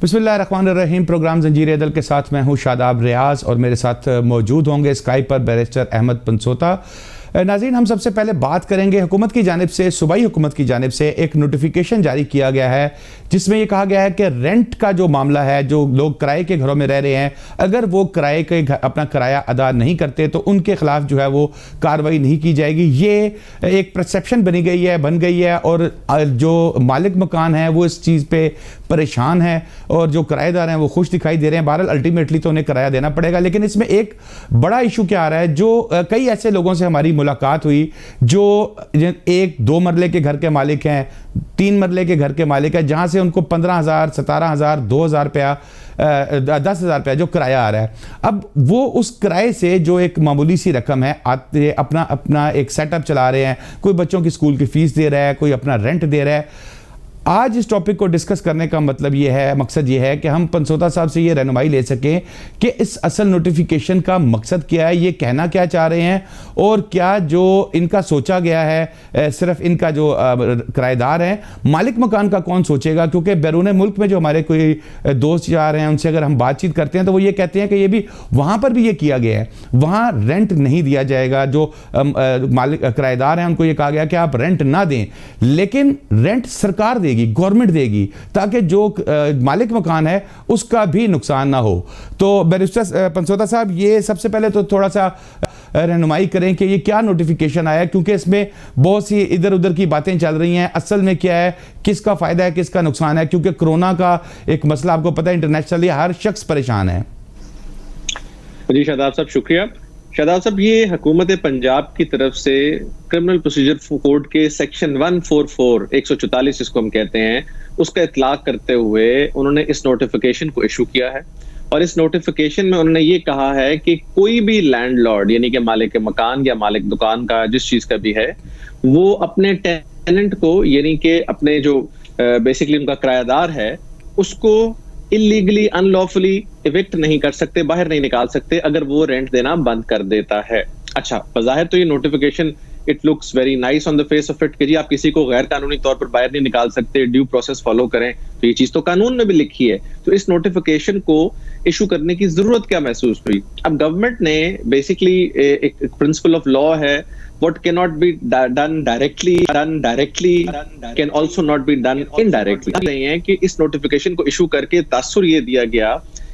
बिस्मिल्लाहिर्रहमानिर्रहीम। प्रोग्राम जंजीर अदल के साथ मैं हूं शादाब रियाज और मेरे साथ मौजूद होंगे स्काइप पर बैरिस्टर अहमद पंसोता। नाज़रीन, हम सबसे पहले बात करेंगे हुकूमत की जानिब से, सूबाई हुकूमत की जानिब से एक नोटिफिकेशन जारी किया गया है जिसमें यह कहा गया है कि रेंट का जो मामला है, जो लोग किराए के घरों में रह रहे हैं, अगर वो किराए के अपना किराया अदा नहीं करते तो उनके खिलाफ जो है वो कार्रवाई नहीं की जाएगी। ये एक परसेप्शन बन गई है और जो मालिक मकान है वो इस चीज़ पे परेशान है और जो किराएदार हैं वो खुश दिखाई दे रहे हैं। बहरहाल अल्टीमेटली तो उन्हें किराया देना पड़ेगा, लेकिन इसमें एक बड़ा इशू क्या आ रहा है, जो कई ऐसे लोगों से हमारी मुलाकात हुई जो 1-2 मरले के घर के मालिक हैं, 3 मरले के घर के मालिक हैं, जहां से उनको 15,000, 17,000, 2,000 रुपया, 10,000 रुपया जो किराया आ रहा है। अब वो उस किराए से जो एक मामूली सी रकम है, आते अपना एक सेटअप चला रहे हैं, कोई बच्चों की स्कूल की फीस दे रहा है, कोई अपना रेंट दे रहा है। आज इस टॉपिक को डिस्कस करने का मकसद ये है कि हम पंसोता साहब से ये रहनुमाई ले सकें कि इस असल नोटिफिकेशन का मकसद क्या है, ये कहना क्या चाह रहे हैं, और क्या जो इनका सोचा गया है सिर्फ इनका जो किराएदार हैं, मालिक मकान का कौन सोचेगा। क्योंकि बैरून मुल्क में जो हमारे कोई दोस्त यार हैं उनसे अगर हम बातचीत करते हैं तो वो ये कहते हैं कि ये भी वहाँ पर भी ये किया गया है, वहाँ रेंट नहीं दिया जाएगा। जो मालिक किराएदार हैं उनको ये कहा गया कि आप रेंट ना दें, लेकिन रेंट सरकार देगी, गवर्नमेंट देगी, ताकि जो मालिक मकान है उसका भी नुकसान ना हो। तो बैरिस्टर पंसोता साहब, ये सबसे पहले तो थोड़ा सा रहनुमाई करें कि ये क्या नोटिफिकेशन आया, क्योंकि इसमें बहुत सी इधर उधर की बातें चल रही हैं। असल में क्या है, किसका फायदा है, किसका नुकसान है, क्योंकि कोरोना का एक मसला आपको पता है इंटरनेशनली हर शख्स परेशान है। जी शादाब साहब, शुक्रिया। शादाब साहब, ये हुकूमत पंजाब की तरफ से क्रिमिनल प्रोसीजर कोड के सेक्शन 144 144 जिसको हम कहते हैं, उसका इतलाक करते हुए उन्होंने इस नोटिफिकेशन को इशू किया है। और इस नोटिफिकेशन में उन्होंने ये कहा है कि कोई भी लैंडलॉर्ड यानी कि मालिक मकान या मालिक दुकान का, जिस चीज का भी है, वो अपने टेनेंट को यानी कि अपने जो बेसिकली उनका किरायादार है उसको इलीगली अनलॉफुली इविक्ट नहीं कर सकते, बाहर नहीं निकाल सकते अगर वो रेंट देना बंद कर देता है। अच्छा, बज़ाहिर तो ये notification it looks very nice on the face of it कि जी आप किसी को गैर कानूनी तौर पर बाहर नहीं निकाल सकते, ड्यू प्रोसेस फॉलो करें, तो ये चीज तो कानून में भी लिखी है। तो इस नोटिफिकेशन को इशू करने की जरूरत क्या महसूस हुई? अब गवर्नमेंट ने बेसिकली एक प्रिंसिपल ऑफ लॉ है, what cannot be done directly can also not be done indirectly। नहीं है कि इस नोटिफिकेशन को इशू करके तासुर ये दिया गया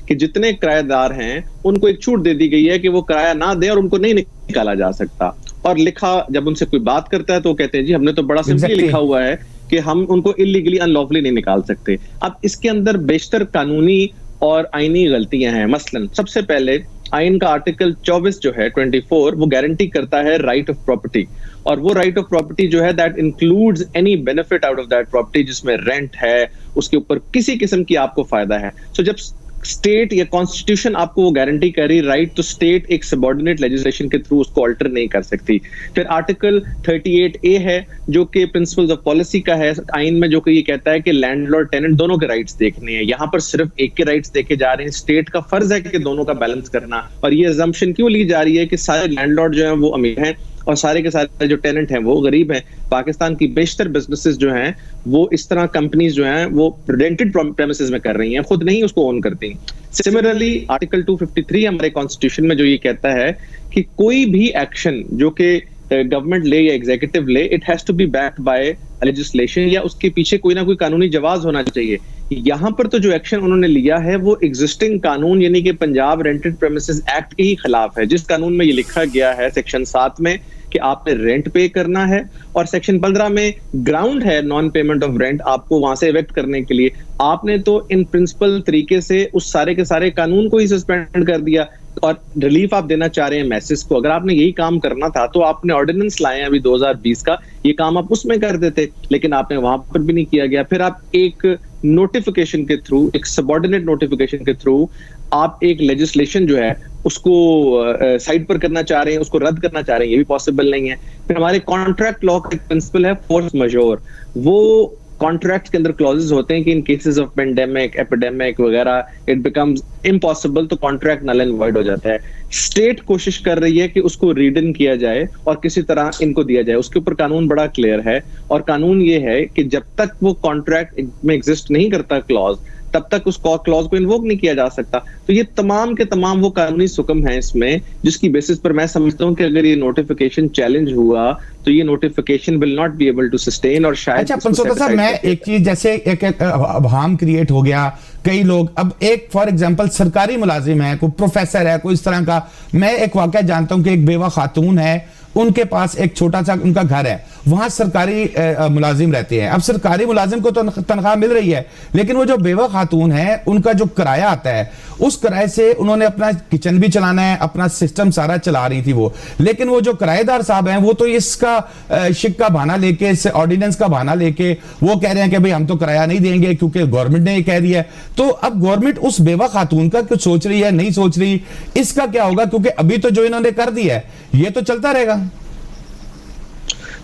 कि जितने किराएदार हैं उनको एक छूट दे दी गई है कि वो किराया ना दे और उनको नहीं निकाला जा सकता। और लिखा, जब उनसे कोई बात करता है तो वो कहते हैं जी हमने तो बड़ा सिंपली लिखा हुआ है कि हम उनको इलीगली अनलॉफुली नहीं निकाल सकते। अब इसके अंदर बेशतर कानूनी और आईनी गलतियां हैं। मसलन सबसे पहले आइन का आर्टिकल 24 जो है 24 वो गारंटी करता है राइट ऑफ प्रॉपर्टी, और वो राइट ऑफ प्रॉपर्टी जो है that includes any benefit out of that property, जिसमें रेंट है, उसके ऊपर किसी किस्म की आपको फायदा है। सो जब स्टेट या कॉन्स्टिट्यूशन आपको वो गारंटी करी राइट, तो स्टेट एक सबऑर्डिनेट लेजिस्लेशन के थ्रू उसको अल्टर नहीं कर सकती। फिर आर्टिकल 38A है जो कि प्रिंसिपल्स ऑफ पॉलिसी का है आइन में, जो कि ये कहता है कि लैंडलॉर्ड टेनेंट दोनों के राइट्स देखने हैं। यहाँ पर सिर्फ एक के राइट्स देखे जा रहे हैं। स्टेट का फर्ज है कि दोनों का बैलेंस करना। और ये अजम्पशन क्यों ली जा रही है कि सारे लैंडलॉर्ड जो हैं वो अमीर हैं और सारे के सारे जो टेनेंट हैं वो गरीब हैं। पाकिस्तान की बेशतर बिजनेसेस जो हैं वो इस तरह कंपनीज जो हैं वो रेंटेड प्रेमिसेस में कर रही हैं, खुद नहीं उसको ओन करती। सिमिलरली आर्टिकल 253 हमारे कॉन्स्टिट्यूशन में जो ये कहता है कि कोई भी एक्शन जो कि गवर्नमेंट ले या एग्जीक्यूटिव ले, it has to be backed by legislation, या उसके पीछे कोई ना कोई कानूनी जवाब होना चाहिए। यहाँ पर तो जो एक्शन उन्होंने लिया है वो एग्जिस्टिंग कानून यानी कि पंजाब रेंटेड प्रेमिसेस एक्ट के ही खिलाफ है, जिस कानून में ये लिखा गया है सेक्शन 7 में कि आपने रेंट पे करना है, और सेक्शन 15 में ग्राउंड है नॉन पेमेंट ऑफ रेंट आपको वहां से इवेक्ट करने के लिए। आपने तो इन प्रिंसिपल तरीके से उस सारे के सारे कानून को ही सस्पेंड कर दिया और रिलीफ आप देना चाह रहे हैं मैसेज को। अगर आपने यही काम करना था तो आपने ऑर्डिनेंस लाए हैं अभी 2020 का, ये काम आप उसमें कर देते, लेकिन आपने वहां पर भी नहीं किया गया। फिर आप एक नोटिफिकेशन के थ्रू, एक सबऑर्डिनेट नोटिफिकेशन के थ्रू आप एक लेजिस्लेशन जो है उसको साइड पर करना चाह रहे हैं, उसको रद्द करना चाह रहे हैं, ये भी पॉसिबल नहीं है। फिर हमारे कॉन्ट्रैक्ट लॉ का एक प्रिंसिपल है फोर्स मजोर, वो कॉन्ट्रैक्ट के अंदर क्लॉजेस होते हैं कि इन केसेस ऑफ पेंडेमिक, एपिडेमिक वगैरह इट बिकम्स इम्पॉसिबल, तो कॉन्ट्रैक्ट नल एंड वॉइड हो जाता है। स्टेट कोशिश कर रही है कि उसको रीड इन किया जाए और किसी तरह इनको दिया जाए, उसके ऊपर कानून बड़ा क्लियर है। और कानून ये है कि जब तक वो कॉन्ट्रैक्ट में एग्जिस्ट नहीं करता क्लॉज, तब तक उस क्लॉज को इन्वोक नहीं किया जा सकता। तो ये तमाम के तमाम वो कानूनी सुकम है इसमें, जिसकी बेसिस पर मैं समझता हूं कि अगर ये नोटिफिकेशन चैलेंज हुआ तो ये notification will not be able to sustain. और शायद अच्छा पंचोता साहब, मैं एक चीज, जैसे एक अभाम क्रिएट हो गया, कई लोग, अब एक फॉर एग्जांपल सरकारी मुलाजिम है, कोई प्रोफेसर है, कोई इस तरह का, मैं एक वाकया जानता हूं कि एक बेवा खातून है, उनके पास एक छोटा सा उनका घर है, वहां सरकारी मुलाजिम रहते हैं। अब सरकारी मुलाजिम को तो तनख्वाह मिल रही है, लेकिन वो जो बेवा खातून है उनका जो किराया आता है, उस किराए से उन्होंने अपना किचन भी चलाना है, अपना सिस्टम सारा चला रही थी वो। लेकिन वो जो किराएदार साहब हैं वो तो इसका शिक का बहाना लेके, इस ऑर्डिनेंस का बहाना लेके वो कह रहे हैं कि भाई हम तो किराया नहीं देंगे क्योंकि गवर्नमेंट ने ये कह दिया है। तो अब गवर्नमेंट उस बेवा खातून का कुछ सोच रही है, नहीं सोच रही, इसका क्या होगा? क्योंकि अभी तो जो इन्होंने कर दिया है ये तो चलता रहेगा।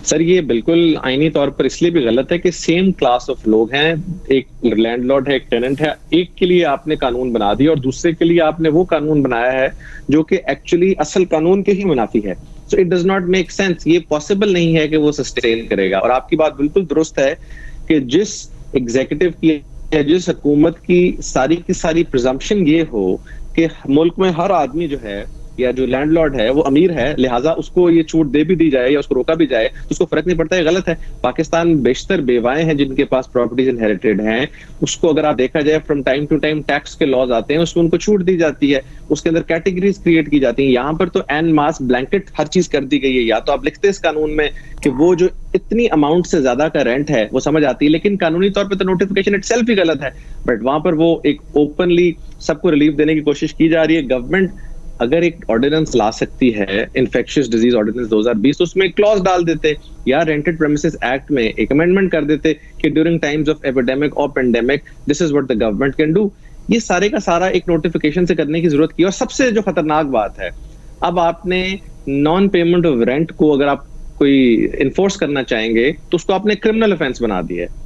सर ये बिल्कुल आईनी तौर पर इसलिए भी गलत है कि सेम क्लास ऑफ लोग हैं, एक लैंडलॉर्ड है, एक टेनेंट है, एक के लिए आपने कानून बना दिया और दूसरे के लिए आपने वो कानून बनाया है जो कि एक्चुअली असल कानून के ही मुनाफी है। So it does not make sense, ये पॉसिबल नहीं है कि वो सस्टेन करेगा। और आपकी बात बिल्कुल दुरुस्त है कि जिस एग्जीक्यूटिव की या जिस हुकूमत की सारी प्रिजम्पशन ये हो कि मुल्क में हर आदमी जो है या जो लैंडलॉर्ड है वो अमीर है, लिहाजा उसको ये छूट दे भी दी जाए या उसको रोका भी जाए तो उसको फर्क नहीं पड़ता है, गलत है। पाकिस्तान बेशतर बेवाएं हैं जिनके पास प्रॉपर्टीज इनहेरिटेड हैं, उसको अगर आप देखा जाए from time to time tax के लॉज आते हैं, उसमें उनको छूट दी जाती है, उसके अंदर कैटेगरीज क्रिएट की जाती हैं। यहाँ पर तो एन मास ब्लैंकेट हर चीज कर दी गई है। या तो आप लिखते हैं इस कानून में कि वो जो इतनी अमाउंट से ज्यादा का रेंट है वो समझ आती है, लेकिन कानूनी तौर पर तो नोटिफिकेशन इटसेल्फ ही गलत है। बट वहां पर वो एक ओपनली सबको रिलीफ देने की कोशिश की जा रही है। गवर्नमेंट अगर एक ऑर्डिनेंस ला सकती है, इन्फेक्शियस डिजीज ऑर्डिनेंस 2020, तो उसमें क्लॉज डाल देते या रेंटेड प्रेमिसेस एक्ट में एक अमेंडमेंट कर देते कि ड्यूरिंग टाइम्स ऑफ एपिडेमिक और pandemic this is what the government can do. ये सारे का सारा एक नोटिफिकेशन से करने की जरूरत की। और सबसे जो खतरनाक बात है, अब आपने नॉन पेमेंट ऑफ रेंट को अगर आप कोई इन्फोर्स करना चाहेंगे तो उसको आपने क्रिमिनल ऑफेंस बना दिया है।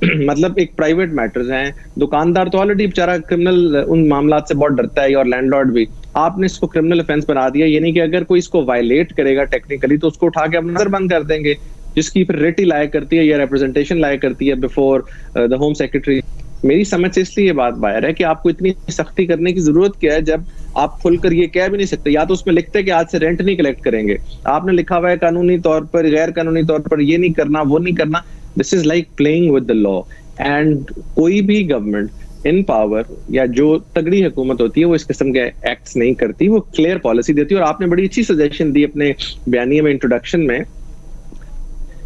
मतलब एक प्राइवेट मैटर्स हैं, दुकानदार तो ऑलरेडी बेचारा क्रिमिनल उन मामलात से बहुत डरता है और लैंडलॉर्ड भी, आपने इसको क्रिमिनल ऑफेंस बना दिया। यानी कि अगर कोई इसको वायलेट करेगा टेक्निकली तो उसको उठा के अपना नजर बंद कर देंगे, जिसकी फिर रेट ही लाया करती है या रिप्रेजेंटेशन लाया करती है बिफोर द होम सेक्रेटरी। मेरी समझ से इसलिए ये बात बाहर है कि आपको इतनी सख्ती करने की जरूरत क्या है जब आप खुलकर ये कह भी नहीं सकते। या तो उसमें लिखते हैं कि आज से रेंट नहीं कलेक्ट करेंगे, आपने लिखा हुआ है कानूनी तौर पर, गैर कानूनी तौर पर ये नहीं करना, वो नहीं करना। This is like playing with the law. And कोई भी गवर्नमेंट इन पावर या जो तगड़ी हुकूमत होती है वो इस किस्म के एक्ट्स नहीं करती, वो क्लियर पॉलिसी देती है। और आपने बड़ी अच्छी सजेशन दी अपने बयानिए में, इंट्रोडक्शन में,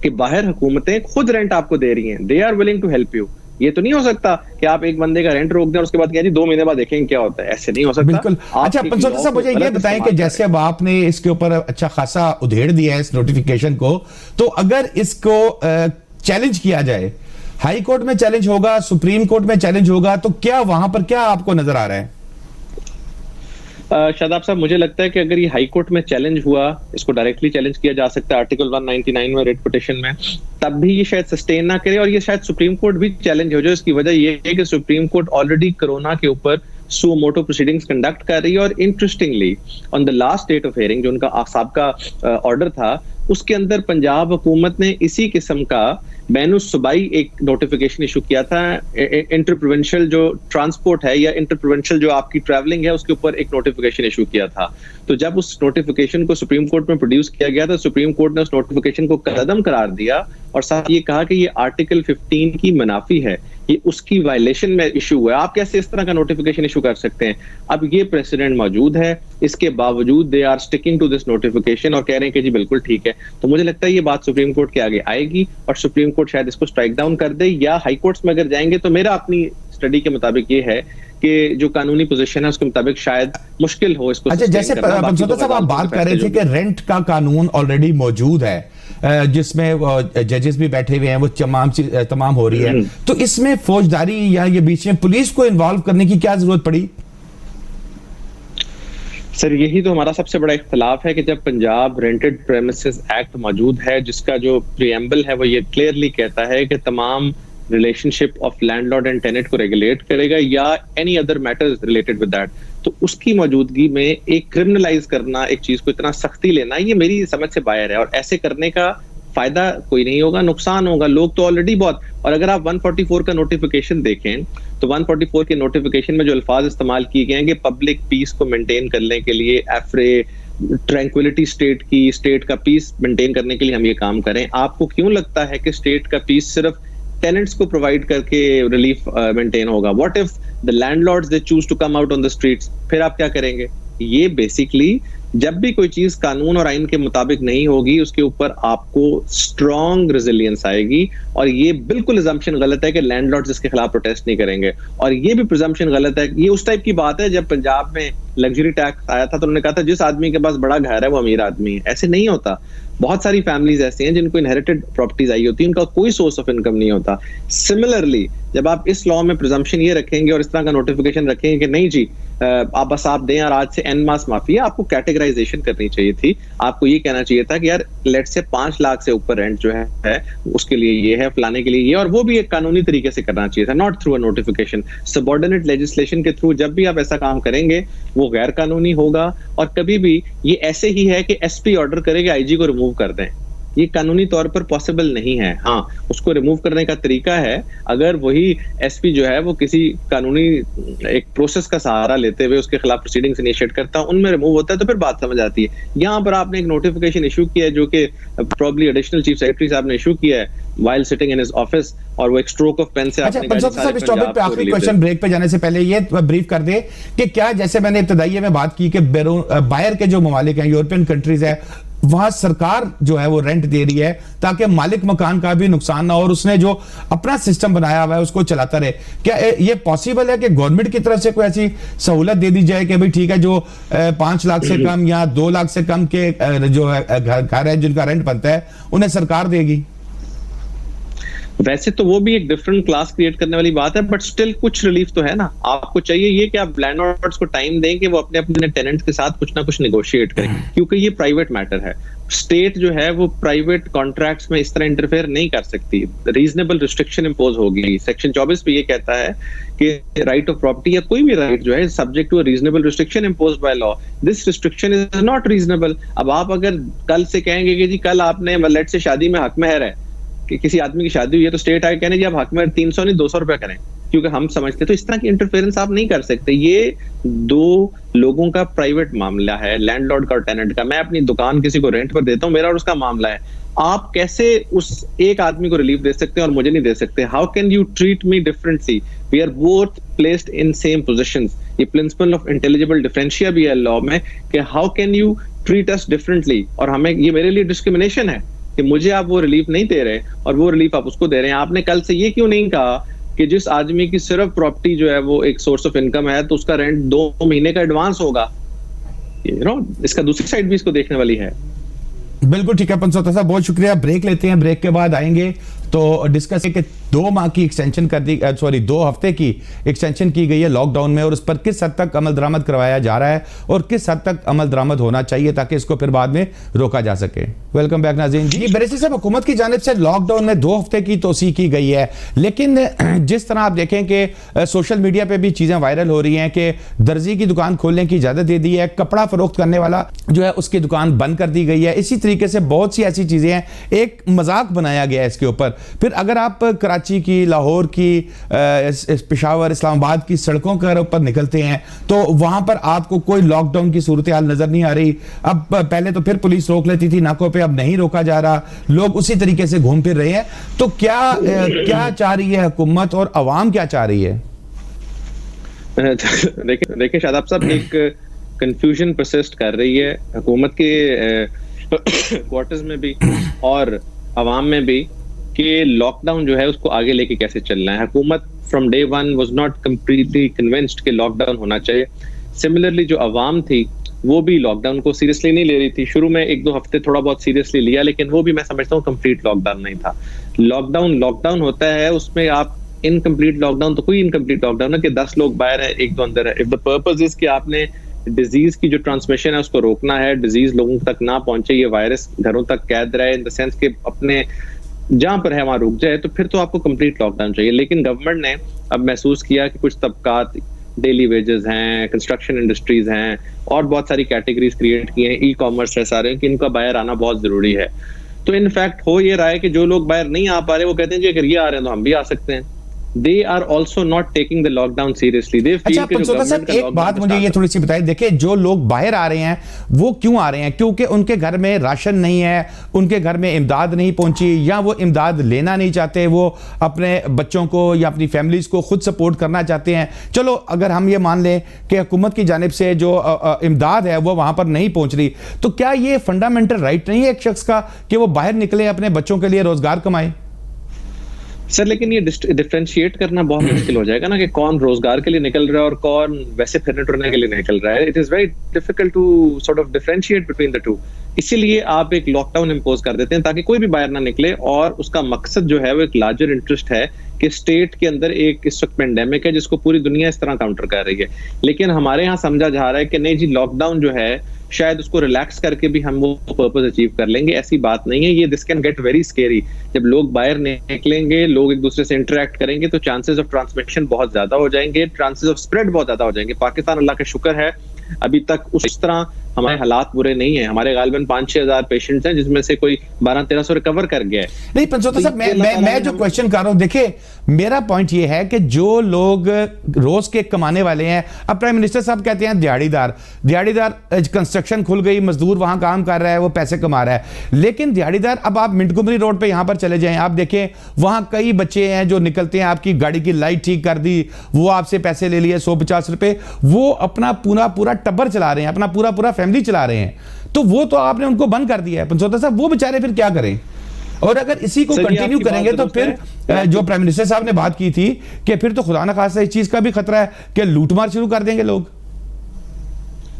कि बाहर हुकूमतें खुद रेंट आपको दे रही हैं, they are willing to help you. ये तो नहीं हो सकता कि आप एक बंदे का रेंट रोक दें और उसके बाद कहें जी 2 महीने बाद देखेंगे क्या होता है, ऐसे नहीं हो सकता। बिल्कुल। अच्छा पंचोता साहब, मुझे ये बताएं कि जैसे अब आपने इसके ऊपर अच्छा खासा उधेड़ दिया है इस नोटिफिकेशन को, तो अगर इसको चैलेंज किया जाए, हाई कोर्ट में चैलेंज होगा, सुप्रीम कोर्ट में चैलेंज होगा, तो क्या वहां पर क्या आपको नजर आ रहा है? शादाब साहब, मुझे लगता है कि अगर ये हाई कोर्ट में चैलेंज हुआ, इसको डायरेक्टली चैलेंज किया जा सकता है आर्टिकल 199 में रेट पिटीशन में, तब भी ये शायद सस्टेन ना करे। और ये शायद सुप्रीम कोर्ट भी चैलेंज हो जाए। इसकी वजह ये है कि सुप्रीम कोर्ट ऑलरेडी कोरोना के ऊपर सो मोटो प्रोसीडिंग्स कंडक्ट कर रही है। और interestingly on the last date of hearing जो उनका सबका ऑर्डर था, उसके अंदर पंजाब हुकूमत ने इसी किस्म का बैनुस सुबाई एक नोटिफिकेशन इशू किया था। इंटर प्रोविंशियल जो ट्रांसपोर्ट है या इंटर प्रोविंशियल जो आपकी ट्रैवलिंग है उसके ऊपर एक नोटिफिकेशन इशू किया था। तो जब उस नोटिफिकेशन को सुप्रीम कोर्ट में प्रोड्यूस किया गया तो सुप्रीम कोर्ट ने उस नोटिफिकेशन को कदम करार दिया और साथ ये कहा कि ये आर्टिकल 15 की मुनाफी है, ये उसकी वायलेशन में इशू हुआ है, आप कैसे इस तरह का नोटिफिकेशन इशू कर सकते हैं। अब ये प्रेसिडेंट मौजूद है, इसके बावजूद they are sticking to this notification और कह रहे हैं कि जी बिल्कुल ठीक है। तो मुझे लगता है ये बात सुप्रीम कोर्ट के आगे आएगी और सुप्रीम कोर्ट शायद इसको स्ट्राइक डाउन कर दे, या हाई कोर्ट्स में अगर जाएंगे तो मेरा अपनी स्टडी के मुताबिक ये है कि जो कानूनी पोजीशन है उसके मुताबिक शायद मुश्किल हो इसको। अच्छा, जैसे पंचोता साहब आप बात कर रहे थे कि रेंट का कानून ऑलरेडी मौजूद है जिसमें जजेस भी बैठे हुए हैं, वो तमाम हो रही है, तो इसमें फौजदारी या ये बीच में पुलिस को इन्वॉल्व करने की क्या जरूरत पड़ी? सर यही तो हमारा सबसे बड़ा इख्तलाफ है कि जब पंजाब रेंटेड प्रेमिसेस एक्ट मौजूद है जिसका जो प्रीएम्बल है वो ये क्लियरली कहता है कि तमाम relationship of landlord and tenant को रेगुलेट करेगा या any other matters related with that, तो उसकी मौजूदगी में एक क्रिमिनलाइज करना, एक चीज को इतना सख्ती लेना, ये मेरी समझ से बाहर है। और ऐसे करने का फायदा कोई नहीं होगा, नुकसान होगा। लोग तो ऑलरेडी बहुत, और अगर आप 144 का नोटिफिकेशन देखें तो 144 के नोटिफिकेशन में जो अल्फाज इस्तेमाल किए गए हैं कि पब्लिक पीस को मेंटेन करने के लिए, एफरे ट्रैंक्विलिटी स्टेट का पीस मेंटेन करने के लिए हम ये काम करें। आपको क्यों लगता है कि स्टेट का पीस सिर्फ टेनेंट्स को प्रोवाइड करके रिलीफ मेंटेन होगा? What if the landlords they choose to come out on the streets, फिर आप क्या करेंगे? ये बेसिकली जब भी कोई चीज कानून और आइन के मुताबिक नहीं होगी, उसके ऊपर आपको स्ट्रॉन्ग रेजिलियंस आएगी। और ये बिल्कुल अजम्पशन गलत है कि लैंडलॉर्ड्स इसके खिलाफ प्रोटेस्ट नहीं करेंगे। और ये भी प्रिजम्पशन गलत है, ये उस टाइप की बात है जब पंजाब में लग्जरी टैक्स आया था तो उन्होंने कहा था जिस आदमी के पास बड़ा घर है वो अमीर आदमी है। ऐसे नहीं होता। बहुत सारी फैमिलीज ऐसी हैं जिनको इनहेरिटेड प्रॉपर्टीज आई होती है, उनका कोई सोर्स ऑफ इनकम नहीं होता। सिमिलरली जब आप इस लॉ में प्रिजम्पशन ये रखेंगे और इस तरह का नोटिफिकेशन रखेंगे कि नहीं जी आप दें और आज से एन मास माफी है, आपको कैटेगराइजेशन करनी चाहिए थी। आपको ये कहना चाहिए था कि यार लेट से 5 लाख से ऊपर रेंट जो है उसके लिए ये है, फलाने के लिए ये, और वो भी एक कानूनी तरीके से करना चाहिए था, not through a notification. Subordinate legislation के थ्रू जब भी आप ऐसा काम करेंगे वो गैर कानूनी होगा। और कभी भी ये ऐसे ही है कि एसपी ऑर्डर करेगा आईजी को रिमूव कर दें, ये कानूनी तौर पर पॉसिबल नहीं है। हाँ, उसको रिमूव करने का तरीका है, अगर वही एसपी जो है वो किसी कानूनी एक प्रोसेस का सहारा लेते हुए उसके खिलाफ प्रोसीडिंग्स इनिशिएट करता है, उनमें रिमूव होता है तो फिर बात समझ आती है। यहाँ पर आपने एक नोटिफिकेशन इशू किया है जो कि प्रॉब्ली एडिशनल चीफ सेक्रेटरी साहब ने इशू किया है while sitting in his office, और वो एक स्ट्रोक ऑफ पेन से आपने इस टॉपिक पे आखिरी क्वेश्चन ब्रेक पे जाने से पहले ये ब्रीफ कर दे कि क्या, जैसे मैंने इब्तदाइये में बात की कि बाहर के जो ममालिक हैं, यूरोपियन कंट्रीज है, वहां सरकार जो है वो रेंट दे रही है ताकि मालिक मकान का भी नुकसान ना हो और उसने जो अपना सिस्टम बनाया हुआ है उसको चलाता रहे। क्या ये पॉसिबल है कि गवर्नमेंट की तरफ से कोई ऐसी सहूलत दे दी जाए कि भाई ठीक है, जो 5 लाख से कम या 2 लाख से कम के जो घर है जिनका रेंट बनता है उन्हें सरकार देगी? वैसे तो वो भी एक डिफरेंट क्लास क्रिएट करने वाली बात है, बट स्टिल कुछ रिलीफ तो है ना। आपको चाहिए ये कि आप लैंडलॉर्ड्स को टाइम दें कि वो अपने अपने टेनेंट्स के साथ कुछ ना कुछ नेगोशिएट करें, क्योंकि ये प्राइवेट मैटर है। स्टेट जो है वो प्राइवेट कॉन्ट्रैक्ट्स में इस तरह इंटरफेयर नहीं कर सकती। रीजनेबल रिस्ट्रिक्शन इंपोज होगी। सेक्शन 24 पे ये कहता है कि राइट ऑफ प्रॉपर्टी या कोई भी राइट जो है subject to reasonable restriction imposed by law, this restriction is not reasonable. अब आप अगर कल से कहेंगे कि जी कल आपने लेट से शादी में हक महर है कि किसी आदमी की शादी हुई है, तो स्टेट आगे कहने जी आप हक में 300 नहीं 200 रुपया करें, क्योंकि हम समझते। तो इस तरह की इंटरफेरेंस आप नहीं कर सकते। ये 2 लोगों का प्राइवेट मामला है, लैंडलॉर्ड का और टेनेंट का। मैं अपनी दुकान किसी को रेंट पर देता हूँ, मेरा और उसका मामला है। आप कैसे उस एक आदमी को रिलीफ दे सकते हैं और मुझे नहीं दे सकते? How can you treat me differently? We are both placed in same positions. ये प्रिंसिपल ऑफ इंटेलिजिबल डिफरेंशिया भी है लॉ में कि how can you treat us differently, और हमें ये मेरे लिए डिस्क्रिमिनेशन है कि मुझे आप वो रिलीफ नहीं दे रहे और वो रिलीफ आप उसको दे रहे हैं। आपने कल से ये क्यों नहीं कहा कि जिस आदमी की सिर्फ प्रॉपर्टी जो है वो एक सोर्स ऑफ इनकम है तो उसका रेंट 2 महीने का एडवांस होगा? इसका दूसरी साइड भी इसको देखने वाली है। बिल्कुल ठीक है पंचोता साहब, बहुत शुक्रिया। ब्रेक लेते हैं, ब्रेक के बाद आएंगे तो डिस्कस कि 2 माह की एक्सटेंशन कर दी, 2 हफ्ते की एक्सटेंशन की गई है लॉकडाउन में, और उस पर किस हद तक अमल दरामद करवाया जा रहा है और किस हद तक अमल दरामद होना चाहिए ताकि इसको फिर बाद में रोका जा सके। वेलकम बैक नाज़रीन जी। बैरिस्टर साहब, हुकूमत की जानिब से लॉकडाउन में 2 हफ्ते की तोसी की गई है, लेकिन जिस तरह आप देखें कि सोशल मीडिया पे भी चीज़ें वायरल हो रही हैं कि दर्जी की दुकान खोलने की इजाज़त दे दी है, कपड़ा फरोख्त करने वाला जो है उसकी दुकान बंद कर दी गई है। इसी तरीके से बहुत सी ऐसी चीज़ें हैं, एक मजाक बनाया गया है इसके ऊपर। फिर अगर आप कराची की, लाहौर की, पेशावर, इस्लामाबाद की सड़कों के ऊपर निकलते हैं तो वहां पर आपको कोई लॉकडाउन की सूरत हाल नजर नहीं आ रही। अब पहले तो फिर पुलिस रोक लेती थी नाकों पे, अब नहीं रोका जा रहा, लोग उसी तरीके से घूम फिर रहे हैं। तो क्या चाह रही है हुकूमत और अवाम क्या चाह रही है? देखिए शादाब साहब, एक कंफ्यूजन परसिस्ट कर रही है हुकूमत के क्वार्टर्स में भी और अवाम में भी कि लॉकडाउन जो है उसको आगे लेके कैसे चलना है। हुकूमत from day 1 was not completely convinced कि लॉकडाउन होना चाहिए। सिमिलरली जो अवाम थी वो भी लॉकडाउन को सीरियसली नहीं ले रही थी। शुरू में 1-2 हफ्ते थोड़ा बहुत सीरियसली लिया, लेकिन वो भी मैं समझता हूँ कंप्लीट लॉकडाउन नहीं था। लॉकडाउन होता है, उसमें आप इनकम्प्लीट लॉकडाउन तो कोई इनकम्प्लीट लॉकडाउन है कि 10 लोग बाहर है, 1-2 अंदर है। इफ द पर्पस इज कि आपने डिजीज की जो ट्रांसमिशन है उसको रोकना है, डिजीज लोगों तक ना पहुंचे, ये वायरस घरों तक कैद रहे, इन द सेंस कि अपने जहां पर है वहां रुक जाए, तो फिर तो आपको कंप्लीट लॉकडाउन चाहिए। लेकिन गवर्नमेंट ने अब महसूस किया कि कुछ तबकात, डेली वेजेस हैं, कंस्ट्रक्शन इंडस्ट्रीज हैं, और बहुत सारी कैटेगरीज क्रिएट की हैं, ई कॉमर्स है सारे, कि इनका बाहर आना बहुत जरूरी है। तो इनफैक्ट हो ये रहा है कि जो लोग बाहर नहीं आ पा रहे, वो कहते हैं जी अगर ये आ रहे हैं तो हम भी आ सकते हैं। They are also not taking the lockdown seriously. They feel अच्छा पंचोता साहब, एक बात मुझे ये थोड़ी सी बताइए, देखिए जो लोग बाहर आ रहे हैं वो क्यों आ रहे हैं? क्योंकि उनके घर में राशन नहीं है, उनके घर में इमदाद नहीं पहुंची, या वो इमदाद लेना नहीं चाहते, वो अपने बच्चों को या अपनी फैमिलीज को खुद सपोर्ट करना चाहते हैं। चलो अगर हम ये मान लें कि हुकूमत की जानिब से जो इमदाद है वो वहां पर नहीं पहुंच रही, तो क्या ये फंडामेंटल राइट नहीं है एक शख्स का कि वो बाहर निकले, अपने बच्चों के लिए रोजगार कमाए? सर लेकिन ये डिफरेंशिएट करना बहुत मुश्किल हो जाएगा ना, कि कौन रोजगार के लिए निकल रहा है और कौन वैसे फिरने टुरने के लिए निकल रहा है। It is very difficult to sort of differentiate between the two. इसीलिए आप एक लॉकडाउन इंपोज कर देते हैं ताकि कोई भी बाहर ना निकले, और उसका मकसद जो है वो एक लार्जर इंटरेस्ट है कि स्टेट के अंदर एक इस वक्त पेंडेमिक है जिसको पूरी दुनिया इस तरह काउंटर कर रही है। लेकिन हमारे यहाँ समझा जा रहा है कि नहीं जी, लॉकडाउन जो है शायद उसको रिलैक्स करके भी हम वो पर्पस अचीव कर लेंगे। ऐसी बात नहीं है, ये this can get very scary. जब लोग बाहर निकलेंगे, लोग एक दूसरे से इंटरेक्ट करेंगे, तो चांसेस ऑफ ट्रांसमिशन बहुत ज्यादा हो जाएंगे, चांसेस ऑफ स्प्रेड बहुत ज्यादा हो जाएंगे। पाकिस्तान अल्लाह का शुक्र है अभी तक उस तरह हमारे हालात बुरे नहीं है। हमारे गालिबन 5-6 हजार पेशेंट्स हैं, जिसमें से कोई 1200-1300 रिकवर कर गया है। नहीं पंचोता साहब, मैं जो क्वेश्चन कर रहा हूं, देखिए मेरा पॉइंट ये है कि जो लोग रोज के कमाने वाले हैं, अब प्राइम मिनिस्टर साहब कहते हैं दिहाड़ीदार कंस्ट्रक्शन खुल गई, मजदूर वहां काम कर रहा है, वो पैसे कमा रहा है। लेकिन दिहाड़ीदार, अब आप मिंटगुमरी रोड पे यहां पर चले जाएं, आप देखें वहां कई बच्चे हैं जो निकलते हैं, आपकी गाड़ी की लाइट ठीक कर दी, वो आपसे पैसे ले लिए 150 रुपए, वो अपना पूरा टब्बर चला रहे हैं, अपना पूरा फैमिली चला रहे हैं। तो वो तो आपने उनको बंद कर दिया है पंचोता साहब, वो बेचारे फिर क्या करें? और अगर इसी को कंटिन्यू करेंगे तो फिर जो प्राइम मिनिस्टर साहब ने बात की थी कि फिर तो खुदा ना खास्ता इस चीज का भी खतरा है कि लूटमार शुरू कर देंगे लोग।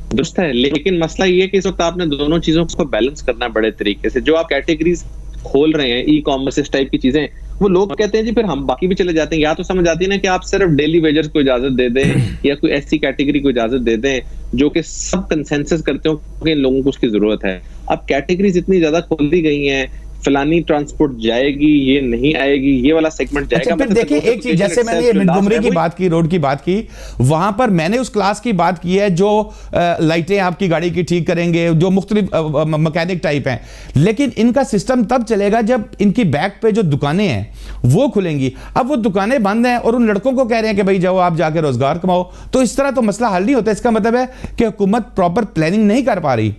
दुरुस्त है, लेकिन मसला ये है कि इस वक्त आपने दोनों चीजों को बैलेंस करना बड़े तरीके से। जो आप कैटेगरीज खोल रहे हैं, ई कॉमर्स इस टाइप की चीजें, वो लोग कहते हैं जी फिर हम बाकी भी चले जाते हैं। या तो समझ आती है ना कि आप सिर्फ डेली वेजर्स को इजाजत दे दें या कोई ऐसी कैटेगरी को इजाजत दे दें जो कि सब कंसेंसस करते हो कि इन लोगों को उसकी जरूरत है। अब कैटेगरीज इतनी ज्यादा खोल दी गई हैं, फलानी ट्रांसपोर्ट जाएगी, ये नहीं आएगी, ये वाला सेगमेंट जाएगा। अच्छा, फिर देखिए एक चीज, जैसे मैंने ये मिंटगुमरी की बात की, रोड की बात की, वहां पर मैंने उस क्लास की बात की है जो लाइटें आपकी गाड़ी की ठीक करेंगे, जो मुख्तलिफ मैकेनिक टाइप हैं। लेकिन इनका सिस्टम तब चलेगा जब इनकी बैक पे जो दुकानें हैं वो खुलेंगी। अब वो दुकानें बंद हैं और उन लड़कों को कह रहे हैं कि भाई जाओ आप जाके रोजगार कमाओ, तो इस तरह तो मसला हल नहीं होता। इसका मतलब है कि हुकूमत प्रॉपर प्लानिंग नहीं कर पा रही।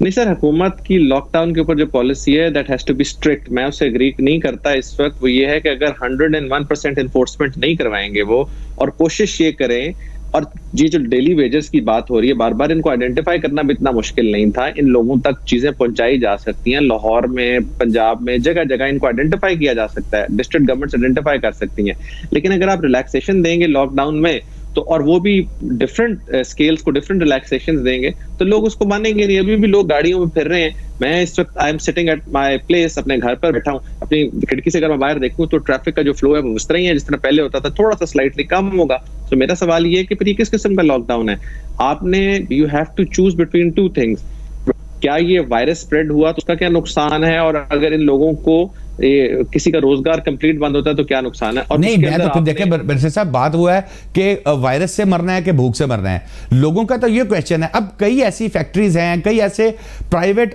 नहीं सर, हुकूमत की लॉकडाउन के ऊपर जो पॉलिसी है that has to be strict, मैं उससे एग्री नहीं करता इस वक्त। वो ये है कि अगर 101% इन्फोर्समेंट नहीं करवाएंगे वो, और कोशिश ये करें, और ये जो डेली वेजेस की बात हो रही है, बार बार इनको आइडेंटिफाई करना भी इतना मुश्किल नहीं था। इन लोगों तक चीजें पहुंचाई जा सकती हैं, लाहौर में, पंजाब में, जगह जगह इनको आइडेंटिफाई किया जा सकता है, डिस्ट्रिक्ट गवर्नमेंट्स आइडेंटिफाई कर सकती हैं। लेकिन अगर आप रिलैक्सेशन देंगे लॉकडाउन में, तो और वो भी डिफरेंट स्केल्स को डिफरेंट रिलैक्सेशंस देंगे, तो लोग उसको मानेंगे नहीं। अभी भी लोग गाड़ियों में फिर रहे हैं। मैं इस वक्त I am sitting at my place, अपने घर पर बैठा हूँ, अपनी खिड़की से अगर मैं बाहर देखूं तो ट्रैफिक का जो फ्लो है वो उस तरह ही है जिस तरह पहले होता था, थोड़ा सा स्लाइटली कम होगा। तो मेरा सवाल ये है कि फिर ये किस किस्म का लॉकडाउन है? आपने you have to choose between two things. क्या ये वायरस स्प्रेड हुआ तो उसका क्या नुकसान है, और अगर इन लोगों को किसी का रोजगार कंप्लीट बंद होता है तो क्या नुकसान है? और नहीं, मैं तो फिर देखे बरसे साहब, बात हुआ है कि वायरस से मरना है कि भूख से मरना है, लोगों का तो ये क्वेश्चन है। अब कई ऐसी फैक्ट्रीज हैं, कई ऐसे प्राइवेट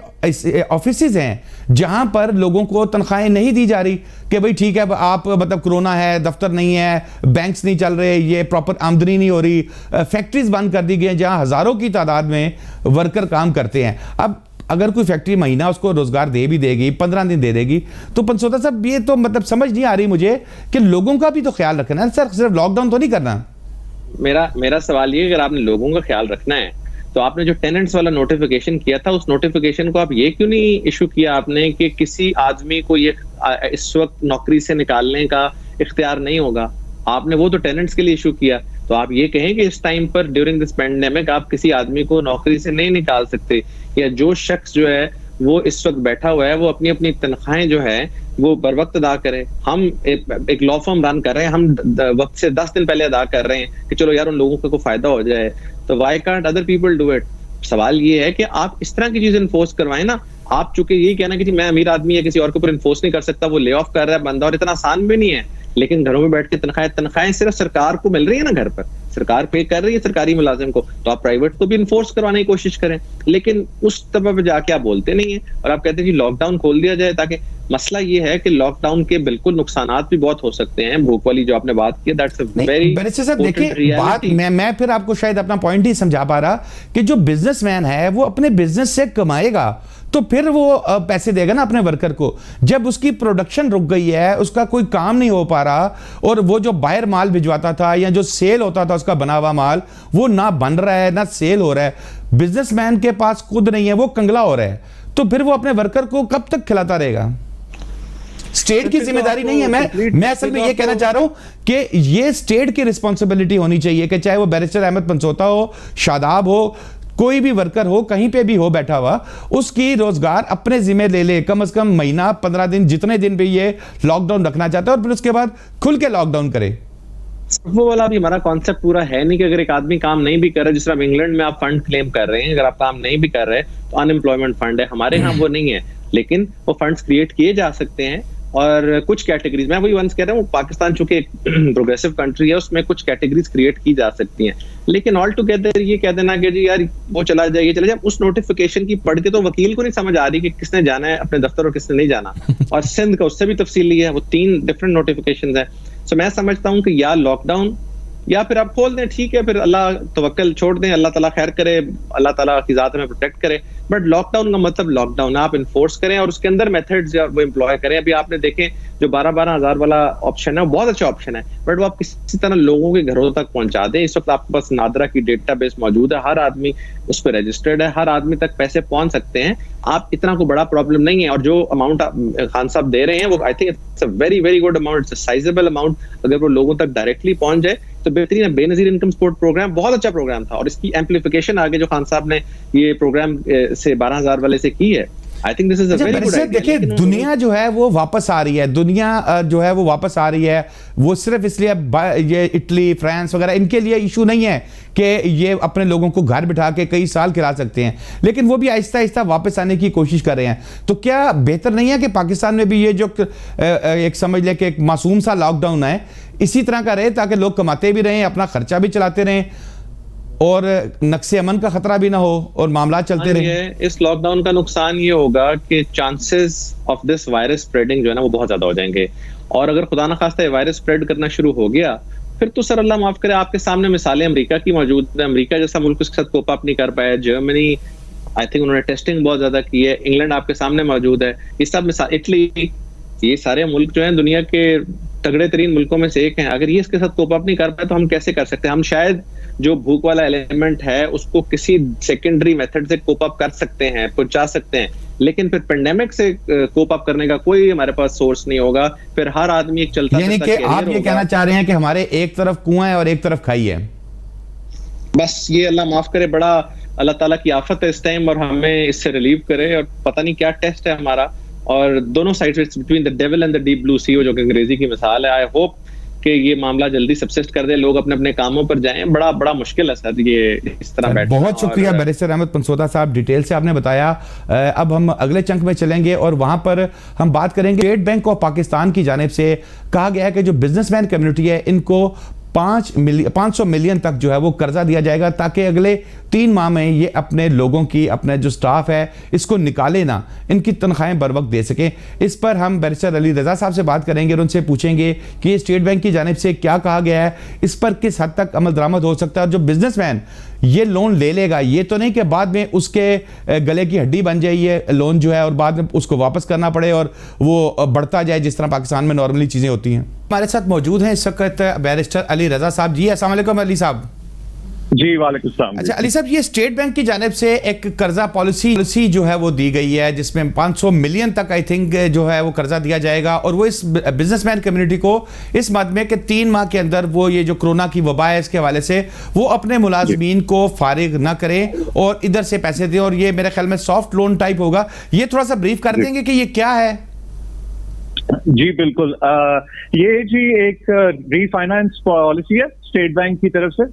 ऑफिसेज हैं जहां पर लोगों को तनख्वाहें नहीं दी जा रही कि भाई ठीक है, आप मतलब कोरोना है, दफ्तर नहीं है, बैंक्स नहीं चल रहे, ये प्रॉपर आमदनी नहीं हो रही, फैक्ट्रीज बंद कर दी गई हैं जहां हजारों की तादाद में वर्कर काम करते हैं। अब अगर कोई फैक्ट्री महीना उसको रोजगार दे भी देगी, 15 दिन दे देगी, तो पंचोता साहब ये तो मतलब समझ नहीं आ रही मुझे कि लोगों का भी तो ख्याल रखना है सर, सिर्फ लॉकडाउन तो नहीं करना। मेरा सवाल ये, अगर आपने लोगों का ख्याल रखना है तो आपने जो टेनेंट्स वाला नोटिफिकेशन किया था, उस नोटिफिकेशन को आप ये क्यों नहीं इशू किया आपने कि किसी आदमी को ये इस वक्त नौकरी से निकालने का इख्तियार नहीं होगा? आपने वो तो टेनेंट्स के लिए इशू किया। तो आप ये कहें कि इस टाइम पर ड्यूरिंग दिस पेंडेमिक आप किसी आदमी को नौकरी से नहीं निकाल सकते, या जो शख्स जो है वो इस वक्त बैठा हुआ है वो अपनी अपनी तनख्वाहें जो है वो बर वक्त अदा करे। हम एक लॉ फर्म रन कर रहे हैं, हम वक्त से 10 दिन पहले अदा कर रहे हैं कि चलो यार उन लोगों को फायदा हो जाए, तो why can't other people do it? सवाल ये है कि आप इस तरह की चीज इन्फोर्स करवाएं ना, आप चूंकि यही कहना कि जी मैं अमीर आदमी या किसी और के ऊपर इन्फोर्स नहीं कर सकता, वो ले ऑफ कर रहा है बंदा, और इतना आसान भी नहीं है। लेकिन घरों में बैठ के तनख्वाहें सिर्फ सरकार को मिल रही है ना, घर पर सरकार पे कर रही है सरकारी मुलाजिम को, तो आप प्राइवेट को भी इन्फोर्स करवाने की कोशिश करें। लेकिन उस तरह पे जाके आप बोलते नहीं है और आप कहते हैं कि लॉकडाउन खोल दिया जाए, ताकि मसला ये है कि लॉकडाउन के बिल्कुल नुकसानात भी बहुत हो सकते हैं। भूख वाली जो आपने बात की, दैट्स अ वेरी बैरिस्टर साहब देखिए, बात मैं फिर आपको शायद अपना पॉइंट ही समझा पा रहा कि जो बिजनेसमैन है वो अपने बिजनेस से कमाएगा तो फिर वो पैसे देगा ना अपने वर्कर को। जब उसकी प्रोडक्शन रुक गई है, उसका कोई काम नहीं हो पा रहा, और वो जो बाहर माल भिजवाता था या जो सेल होता था उसका बना हुआ माल, वो ना बन रहा है ना सेल हो रहा है, बिजनेसमैन के पास खुद नहीं है, वो कंगला हो रहा है, तो फिर वो अपने वर्कर को कब तक खिलाता रहेगा? स्टेट की जिम्मेदारी नहीं है। मैं असल में ये कहना चाह रहा हूं कि ये स्टेट की रिस्पॉन्सिबिलिटी होनी चाहिए कि चाहे वो बैरिस्टर अहमद पंचोता हो, शादाब हो, कोई भी वर्कर हो, कहीं पे भी हो बैठा हुआ, उसकी रोजगार अपने जिम्मे ले ले, कम से कम महीना 15 दिन, जितने दिन भी ये लॉकडाउन रखना चाहता है, और फिर उसके बाद खुल के लॉकडाउन करे। वो वाला भी हमारा कॉन्सेप्ट पूरा है नहीं कि अगर एक आदमी काम नहीं भी कर रहा है, जिस तरह इंग्लैंड में आप फंड क्लेम कर रहे हैं, अगर आप काम नहीं भी कर रहे तो अनएम्प्लॉयमेंट फंड है, हमारे यहाँ वो नहीं है, लेकिन वो फंड्स क्रिएट किए जा सकते हैं। और कुछ कैटेगरीज, मैं वही वंस कह रहा हूँ, पाकिस्तान चूंकि एक प्रोग्रेसिव कंट्री है, उसमें कुछ कैटेगरीज क्रिएट की जा सकती हैं, लेकिन ऑल टुगेदर ये कह देना कि जी यार वो चला जाए, ये चला जाए, उस नोटिफिकेशन की पढ़ के तो वकील को नहीं समझ आ रही कि किसने जाना है अपने दफ्तर और किसने नहीं जाना। और सिंध का उससे भी तफसीली है, वो 3 डिफरेंट नोटिफिकेशन है। सो मैं समझता हूँ कि या लॉकडाउन या फिर आप खोल दें, ठीक है, फिर अल्लाह तवक्कल छोड़ दें, अल्लाह ताला खैर करे, अल्लाह ताला की जात में प्रोटेक्ट करे। बट लॉकडाउन का मतलब लॉकडाउन आप इन्फोर्स करें और उसके अंदर मेथड्स वो एम्प्लॉय करें। अभी आपने देखें जो 12-12 हजार वाला ऑप्शन है, बहुत अच्छा ऑप्शन है, बट वो आप किसी तरह लोगों के घरों तक पहुंचा दें। इस वक्त आपके पास नादरा की डेटाबेस मौजूद है, हर आदमी उस पर रजिस्टर्ड है, हर आदमी तक पैसे पहुंच सकते हैं। आप इतना को बड़ा प्रॉब्लम नहीं है, और जो अमाउंट खान साहब दे रहे हैं वो I think it's a very very good amount, it's a sizeable amount. अगर वो लोगों तक डायरेक्टली पहुंच जाए तो बेहतरीन है। बेनजीर इनकम सपोर्ट प्रोग्राम बहुत अच्छा प्रोग्राम था, और इसकी एम्पलीफिकेशन आगे जो खान साहब ने ये प्रोग्राम से 12,000 वाले से की है, I think this is a very good idea. देखिए, दुनिया जो है वो वापस आ रही है, दुनिया जो है वो वापस आ रही है। वो सिर्फ इसलिए ये इटली, फ्रांस वगैरह, इनके लिए इशू नहीं है कि ये अपने लोगों को घर बिठा के कई साल खिला सकते हैं, लेकिन वो भी आहिस्ता आहिस्ता वापस आने की कोशिश कर रहे हैं। तो क्या बेहतर नहीं है कि पाकिस्तान में भी ये जो एक समझ ले कि एक मासूम सा लॉकडाउन है, इसी तरह का रहे, ताकि लोग कमाते भी रहें, अपना खर्चा भी चलाते रहें, और नक्शे अमन का खतरा भी ना हो और मामला चलते रहे? इस लॉकडाउन का नुकसान ये होगा कि chances of this virus spreading जो है ना वो बहुत ज्यादा हो जाएंगे, और अगर खुदा ना खास्ता वायरस स्प्रेड करना शुरू हो गया फिर तो सर अल्लाह माफ करे, आपके सामने मिसालें अमेरिका की मौजूद है। अमेरिका जैसा मुल्क उसके साथ कोप अप नहीं कर पाया, जर्मनी आई थिंक उन्होंने टेस्टिंग बहुत ज्यादा की है, इंग्लैंड आपके सामने मौजूद है, ये सब मिसाल, इटली, ये सारे मुल्क जो हैं दुनिया के तगड़े तरीन मुल्कों में से एक हैं। अगर ये इसके साथ कोप अप नहीं कर पाए तो हम कैसे कर सकते हैं? हम शायद जो भूख वाला एलिमेंट है उसको किसी सेकेंडरी मेथड से कोप अप कर सकते हैं, पहुंचा सकते हैं, लेकिन फिर पेंडेमिक से कोप अप करने का कोई हमारे पास सोर्स नहीं होगा। फिर हर आदमी एक चलता, यानी कि आप ये कहना चाह रहे हैं कि हमारे एक तरफ कुआं है और एक तरफ खाई है? बस ये अल्लाह माफ करे, बड़ा अल्लाह ताला की आफत है इस टाइम, और हमें इससे रिलीव करे। और पता नहीं क्या टेस्ट है हमारा, और दोनों sides between the devil and the deep blue sea, जो कि अंग्रेजी की मिसाल है। आई होप कि ये मामला जल्दी सबसिस्ट कर दे, लोग अपने अपने कामों पर जाएं। बड़ा बड़ा मुश्किल है सर ये इस तरह बैठना। बहुत शुक्रिया बैरिस्टर अहमद पंचोता साहब, डिटेल से आपने बताया। अब हम अगले चंक में चलेंगे और वहां पर हम बात करेंगे। स्टेट बैंक ऑफ पाकिस्तान की जानिब से कहा गया है कि जो बिजनेसमैन कम्युनिटी है इनको 500 मिलियन तक जो है वो कर्जा दिया जाएगा, ताकि अगले 3 माह में ये अपने लोगों की, अपने जो स्टाफ है इसको निकाले ना, इनकी तनख्वाहें बर वक्त दे सकें। इस पर हम बैरिस्टर अली रजा साहब से बात करेंगे और उनसे पूछेंगे कि ये स्टेट बैंक की जानिब से क्या कहा गया है, इस पर किस हद तक अमल दरामद हो सकता है। और जो बिजनेसमैन ये लोन ले लेगा, ये तो नहीं कि बाद में उसके गले की हड्डी बन जाए ये लोन जो है, और बाद में उसको वापस करना पड़े और वो बढ़ता जाए जिस तरह पाकिस्तान में नॉर्मली चीज़ें होती हैं। हमारे साथ मौजूद हैं इस वक्त बैरिस्टर अली रजा साहब। जी अस्सलाम वालेकुम अली साहब। जी वालेकुम सलाम। अच्छा अली साहब, ये स्टेट बैंक की जानिब से एक कर्जा पॉलिसी जो है वो दी गई है, जिसमें 500 मिलियन तक आई थिंक जो है वो कर्जा दिया जाएगा, और वो इस बिजनेसमैन कम्युनिटी को इस मद में कि 3 माह के अंदर वो ये जो कोरोना की वबा है इसके हवाले से वो अपने मुलाजमीन को फारिग ना करें और इधर से पैसे दें, और ये मेरे ख्याल में सॉफ्ट लोन टाइप होगा। ये थोड़ा सा ब्रीफ कर देंगे कि ये क्या है? जी बिल्कुल, ये जी एक रीफाइनेंस पॉलिसी है स्टेट बैंक की तरफ से,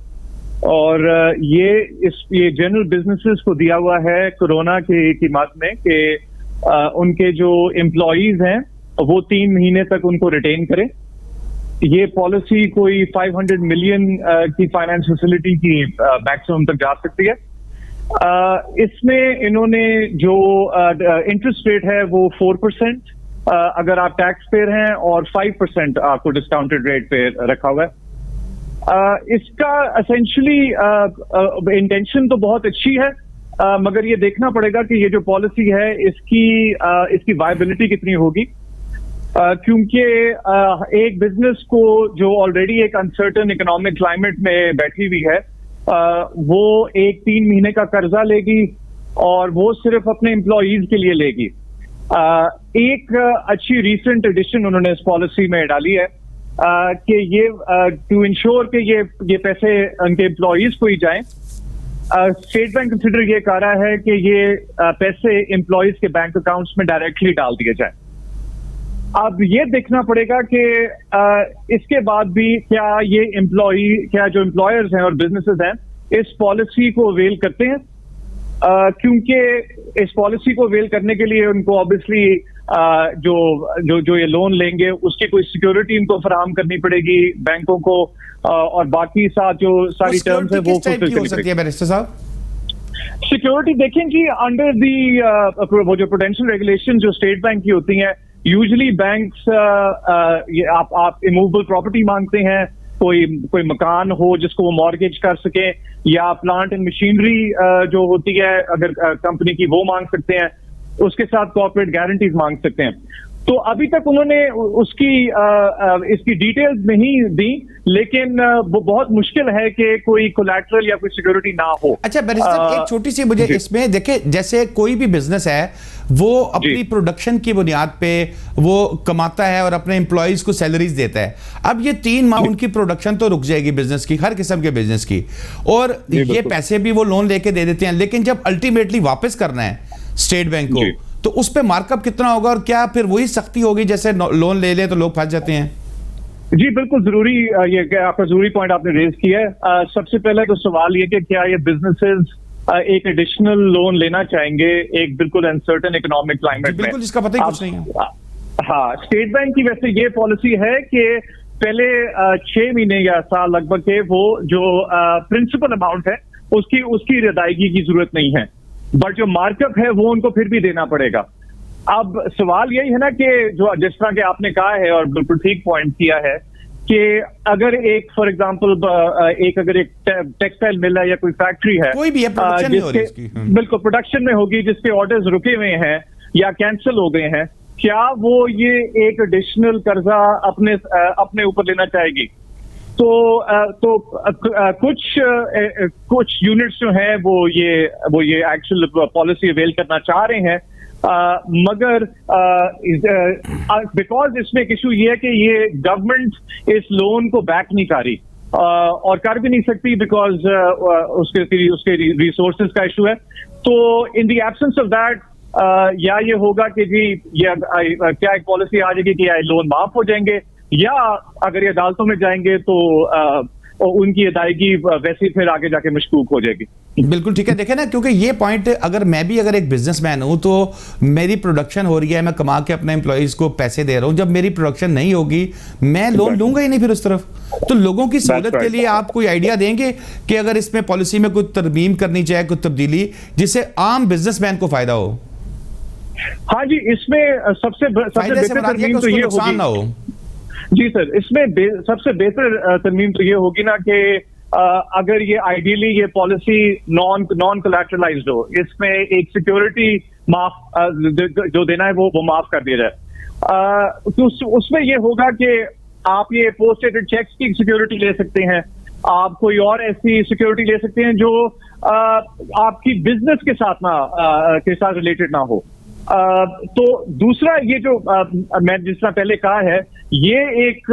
और ये जनरल बिजनेसेस को दिया हुआ है कोरोना की मद में कि उनके जो एम्प्लॉइज हैं वो 3 महीने तक उनको रिटेन करें। ये पॉलिसी कोई 500 मिलियन की फाइनेंस फैसिलिटी की मैक्सिमम तक जा सकती है। इसमें इन्होंने जो इंटरेस्ट रेट है वो 4% अगर आप टैक्स पेयर हैं और 5% आपको डिस्काउंटेड रेट पे रखा हुआ है। इसका एसेंशियली इंटेंशन तो बहुत अच्छी है, मगर ये देखना पड़ेगा कि ये जो पॉलिसी है इसकी वायबिलिटी कितनी होगी, क्योंकि एक बिजनेस को जो ऑलरेडी एक अनसर्टन इकोनॉमिक क्लाइमेट में बैठी हुई है वो 3 महीने का कर्जा लेगी और वो सिर्फ अपने एम्प्लॉइज के लिए लेगी। एक अच्छी रीसेंट एडिशन उन्होंने इस पॉलिसी में डाली है कि ये टू इंश्योर कि ये पैसे उनके एम्प्लॉइज को ही जाएं, स्टेट बैंक कंसिडर ये कर रहा है कि ये पैसे एम्प्लॉइज के बैंक अकाउंट्स में डायरेक्टली डाल दिए जाएं। अब ये देखना पड़ेगा कि इसके बाद भी क्या जो एम्प्लॉयर्स हैं और बिजनेसेस हैं इस पॉलिसी को अवेल करते हैं, क्योंकि इस पॉलिसी को अवेल करने के लिए उनको ऑब्वियसली जो ये लोन लेंगे उसकी कोई सिक्योरिटी इनको फराहम करनी पड़ेगी बैंकों को, और बाकी साथ जो सारी टर्म्स है वो फुलफिल करनी पड़ेगी। बैरिस्टर साहब, सिक्योरिटी देखें जी, अंडर दी वो जो प्रूडेंशियल रेगुलेशन जो स्टेट बैंक की होती हैं, यूजुअली बैंक्स आप इमूवेबल प्रॉपर्टी मांगते हैं, कोई मकान हो जिसको वो मॉर्गेज कर सके, या प्लांट एंड मशीनरी जो होती है अगर कंपनी की वो मांग सकते हैं, उसके साथ कॉर्पोरेट गारंटीज मांग सकते हैं। तो अभी तक उन्होंने इसकी डिटेल्स नहीं दी, लेकिन वो बहुत मुश्किल है कि कोई कोलैटरल या कोई सिक्योरिटी ना हो। अच्छा बैरिस्टर, एक छोटी सी मुझे इसमें देखे, जैसे कोई भी बिजनेस है वो अपनी प्रोडक्शन की बुनियाद पे वो कमाता है और अपने एम्प्लॉइज को सैलरीज देता है। अब ये 3 माह उनकी प्रोडक्शन तो रुक जाएगी बिजनेस की, हर किस्म के बिजनेस की, और ये पैसे भी वो लोन लेके दे देते हैं, लेकिन जब अल्टीमेटली वापस करना है स्टेट बैंक को तो उस पे मार्कअप कितना होगा, और क्या फिर वही सख्ती होगी जैसे लोन ले ले तो लोग फंस जाते हैं? जी बिल्कुल जरूरी, ये आपका जरूरी पॉइंट आपने रेज किया है। सबसे पहले तो सवाल ये कि क्या ये बिजनेसेस एक एडिशनल लोन लेना चाहेंगे एक बिल्कुल अनसर्टन इकोनॉमिक क्लाइमेट में? बिल्कुल, इसका पता ही कुछ नहीं है। हाँ, स्टेट बैंक की वैसे ये पॉलिसी है कि पहले 6 महीने या साल लगभग के वो जो प्रिंसिपल अमाउंट है उसकी अदायगी की जरूरत नहीं है, बट जो मार्कअप है वो उनको फिर भी देना पड़ेगा। अब सवाल यही है ना कि जो जिस तरह के आपने कहा है और बिल्कुल ठीक पॉइंट किया है कि अगर एक फॉर एग्जांपल अगर एक टेक्सटाइल मिल है या कोई फैक्ट्री है, कोई भी है, प्रोडक्शन हो रही इसकी, बिल्कुल प्रोडक्शन में होगी, जिसके ऑर्डर्स रुके हुए हैं या कैंसिल हो गए हैं, क्या वो ये एक एडिशनल कर्जा अपने ऊपर लेना चाहेगी? तो कुछ यूनिट्स जो हैं वो ये एक्चुअल पॉलिसी अवेल करना चाह रहे हैं, मगर बिकॉज इसमें एक इशू ये है कि ये गवर्नमेंट इस लोन को बैक नहीं कर रही और कर भी नहीं सकती, बिकॉज उसके रिसोर्सेज का इशू है। तो in the absence of that या ये होगा कि जी ये क्या एक पॉलिसी आ जाएगी कि लोन माफ हो जाएंगे, या अगर ये अदालतों में जाएंगे तो उनकी अदायगी वैसे फिर आगे जाके मशकूक हो जाएगी। बिल्कुल ठीक है। देखें ना, क्योंकि ये पॉइंट अगर मैं भी एक बिजनेसमैन हूं तो मेरी प्रोडक्शन हो रही है, मैं कमा के अपने एम्प्लॉइज को पैसे दे रहा हूं, जब मेरी प्रोडक्शन नहीं होगी मैं लोन लूंगा ही नहीं फिर उस तरफ। तो लोगों की सहूलत के लिए आप कोई आइडिया देंगे कि अगर इसमें पॉलिसी में कुछ तरमीम करनी चाहिए, कुछ तब्दीली, जिससे आम बिजनेसमैन को फायदा हो? हाँ जी, इसमें सबसे बेहतर तरमीम तो ये होगी ना हो। जी सर, इसमें सबसे बेहतर तरमीम तो ये होगी ना कि अगर ये आइडियली ये पॉलिसी नॉन कोलैटरलाइज्ड हो, इसमें एक सिक्योरिटी माफ जो देना है वो माफ कर दिया जाए। तो उसमें ये होगा कि आप ये पोस्ट डेटेड चेक्स की सिक्योरिटी ले सकते हैं, आप कोई और ऐसी सिक्योरिटी ले सकते हैं जो आपकी बिजनेस के साथ रिलेटेड ना हो। तो दूसरा ये जो मैं जिस तरह पहले कहा है, ये एक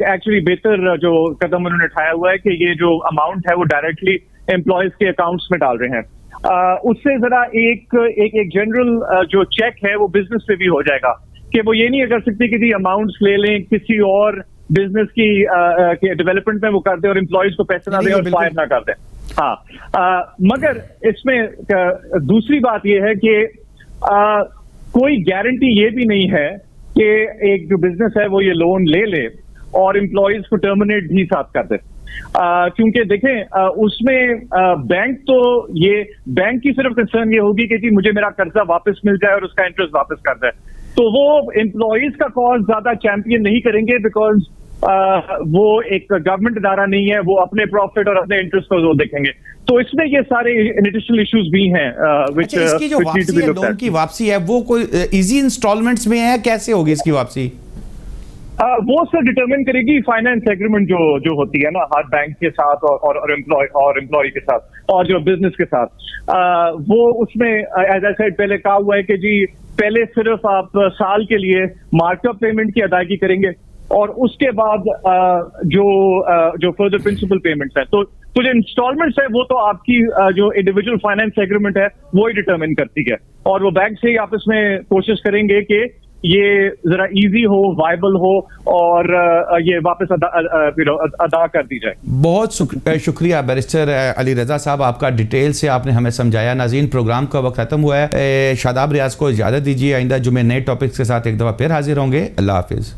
एक्चुअली बेहतर जो कदम उन्होंने उठाया हुआ है कि ये जो अमाउंट है वो डायरेक्टली एम्प्लॉयज के अकाउंट्स में डाल रहे हैं। उससे जरा एक जनरल जो चेक है वो बिजनेस पे भी हो जाएगा कि वो ये नहीं कर सकती कि जी अमाउंट्स ले लें किसी और बिजनेस की डेवलपमेंट में वो कर दे और एम्प्लॉयज को पैसे ना दे और फायर ना कर दे। हाँ, मगर इसमें दूसरी बात ये है कि कोई गारंटी ये भी नहीं है कि एक जो बिजनेस है वो ये लोन ले ले और एम्प्लॉयज को टर्मिनेट भी साथ कर दे। क्योंकि देखें उसमें बैंक तो ये बैंक की सिर्फ कंसर्न ये होगी कि जी मुझे मेरा कर्जा वापस मिल जाए और उसका इंटरेस्ट वापस कर दे, तो वो एम्प्लॉयज का कॉज ज्यादा चैंपियन नहीं करेंगे, बिकॉज वो एक गवर्नमेंट इदारा नहीं है, वो अपने प्रॉफिट और अपने इंटरेस्ट को देखेंगे। तो इसमें ये सारे एडिशनल इश्यूज भी हैं अच्छा, इसकी जो वापसी है, लोन की वापसी है, वो कोई इजी इंस्टॉलमेंट्स में है, कैसे होगी इसकी वापसी? वो सर डिटरमिन करेगी फाइनेंस एग्रीमेंट जो होती है ना हर बैंक के साथ और एम्प्लॉय के साथ और जो बिजनेस के साथ। वो उसमें एज आई सेड पहले कहा हुआ है कि जी पहले सिर्फ आप साल के लिए मार्कअप पेमेंट की अदायगी करेंगे और उसके बाद जो फर्दर प्रिंसिपल पेमेंट्स है, तो जो इंस्टॉलमेंट्स है वो तो आपकी जो इंडिविजुअल फाइनेंस एग्रीमेंट है वो ही डिटरमिन करती है, और वो बैंक से ही आप इसमें कोशिश करेंगे कि ये जरा इजी हो, वायबल हो और ये वापस अदा कर दी जाए। बहुत शुक्रिया बैरिस्टर अली रजा साहब, आपका डिटेल से आपने हमें समझाया। नाज़रीन, प्रोग्राम का वक्त खत्म हुआ है। शादाब रियाज को इजाज़त दीजिए, आइंदा जुमे नए टॉपिक्स के साथ एक दफ़ा फिर हाजिर होंगे। अल्लाह हाफिज़।